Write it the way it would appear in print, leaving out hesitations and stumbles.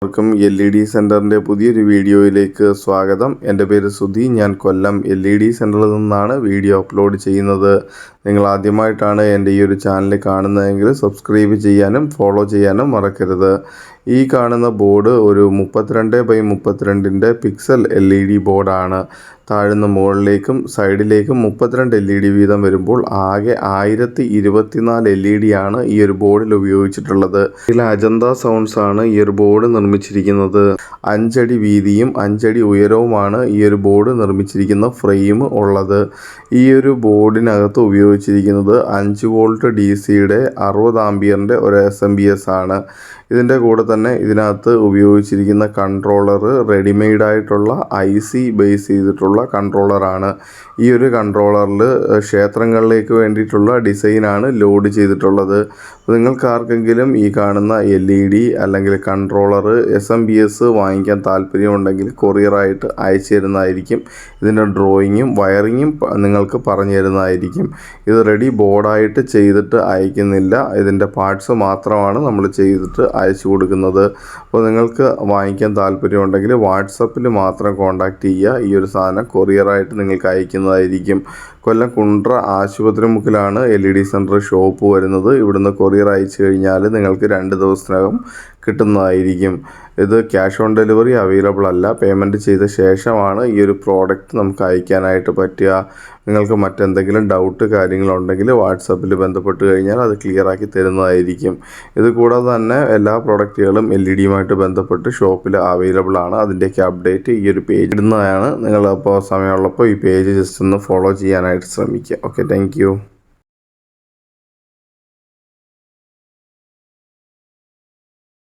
എല്ലാവർക്കും LED സെൻറ്ററിൻ്റെ പുതിയൊരു വീഡിയോയിലേക്ക് സ്വാഗതം. എൻ്റെ പേര് സുധി. ഞാൻ കൊല്ലം LED സെൻറ്ററിൽ നിന്നാണ് വീഡിയോ അപ്ലോഡ് ചെയ്യുന്നത്. നിങ്ങൾ ആദ്യമായിട്ടാണ് എൻ്റെ ഈ ഒരു ചാനൽ കാണുന്നതെങ്കിൽ സബ്സ്ക്രൈബ് ചെയ്യാനും ഫോളോ ചെയ്യാനും മറക്കരുത്. ഈ കാണുന്ന ബോർഡ് ഒരു 32x32 പിക്സൽ LED ബോർഡാണ്. താഴ്ന്ന മുകളിലേക്കും സൈഡിലേക്കും 32 LED വീതം വരുമ്പോൾ ആകെ 1024 LED ആണ് ഈ ഒരു ബോർഡിൽ ഉപയോഗിച്ചിട്ടുള്ളത്. ഇതിൽ അജന്ത സൗണ്ട്സ് ആണ് ഈ ഒരു ബോർഡ് നിർമ്മിച്ചിരിക്കുന്നത്. 5 അടി വീതിയും 5 അടി ഉയരവുമാണ് ഈ ഒരു ബോർഡ് നിർമ്മിച്ചിരിക്കുന്ന ഫ്രെയിം ഉള്ളത്. ഈ ഒരു ബോർഡിനകത്ത് ഉപയോഗിച്ചിരിക്കുന്നത് 5 വോൾട്ട് DC-യുടെ 60 ആംപിയറിൻ്റെ ഒരു SMPS ആണ്. ഇതിൻ്റെ കൂടെ തന്നെ ഇതിനകത്ത് ഉപയോഗിച്ചിരിക്കുന്ന കൺട്രോളർ റെഡിമെയ്ഡായിട്ടുള്ള IC ബേസ് ചെയ്തിട്ടുള്ള കൺട്രോളറാണ്. ഈ ഒരു കൺട്രോളറിൽ ക്ഷേത്രങ്ങളിലേക്ക് വേണ്ടിയിട്ടുള്ള ഡിസൈനാണ് ലോഡ് ചെയ്തിട്ടുള്ളത്. നിങ്ങൾക്ക് ആർക്കെങ്കിലും ഈ കാണുന്ന LED അല്ലെങ്കിൽ കൺട്രോളർ SMPS വാങ്ങിക്കാൻ താല്പര്യമുണ്ടെങ്കിൽ കൊറിയറായിട്ട് അയച്ചു തരുന്നതായിരിക്കും. ഇതിൻ്റെ ഡ്രോയിങ്ങും വയറിങ്ങും നിങ്ങൾക്ക് പറഞ്ഞു തരുന്നതായിരിക്കും. ഇത് റെഡി ബോർഡായിട്ട് ചെയ്തിട്ട് അയക്കുന്നില്ല. ഇതിൻ്റെ പാർട്സ് മാത്രമാണ് നമ്മൾ ചെയ്തിട്ട് അയച്ചു കൊടുക്കുന്നത്. അപ്പോൾ നിങ്ങൾക്ക് വാങ്ങിക്കാൻ താല്പര്യമുണ്ടെങ്കിൽ വാട്സപ്പിൽ മാത്രം കോൺടാക്റ്റ് ചെയ്യുക. ഈ ഒരു സാധനം കൊറിയറായിട്ട് നിങ്ങൾക്ക് അയക്കുന്നതായിരിക്കും. കൊല്ലം കുണ്ട്ര ആശുപത്രി മുക്കിലാണ് LED സെൻറ്റർ ഷോപ്പ് വരുന്നത്. ഇവിടുന്ന് കൊറിയർ അയച്ചു കഴിഞ്ഞാൽ നിങ്ങൾക്ക് 2 ദിവസത്തിനകം കിട്ടുന്നതായിരിക്കും. ഇത് ക്യാഷ് ഓൺ ഡെലിവറി അവൈലബിൾ അല്ല. പേയ്മെൻറ്റ് ചെയ്ത ശേഷമാണ് ഈ ഒരു പ്രോഡക്റ്റ് നമുക്ക് അയക്കാനായിട്ട് പറ്റുക. നിങ്ങൾക്ക് മറ്റെന്തെങ്കിലും ഡൗട്ട് കാര്യങ്ങളുണ്ടെങ്കിൽ വാട്സപ്പിൽ ബന്ധപ്പെട്ട് കഴിഞ്ഞാൽ അത് ക്ലിയർ ആക്കി തരുന്നതായിരിക്കും. ഇത് കൂടാതെ തന്നെ എല്ലാ പ്രോഡക്റ്റുകളും LED-യുമായിട്ട് ബന്ധപ്പെട്ട് ഷോപ്പിൽ അവൈലബിൾ ആണ്. അതിൻ്റെയൊക്കെ അപ്ഡേറ്റ് ഈ ഒരു പേജ് ഇടുന്നതാണ്. നിങ്ങൾ അപ്പോൾ സമയമുള്ളപ്പോൾ ഈ പേജ് ജസ്റ്റ് ഒന്ന് ഫോളോ ചെയ്യാനായിട്ട് ശ്രമിക്കുക. Okay, thank you.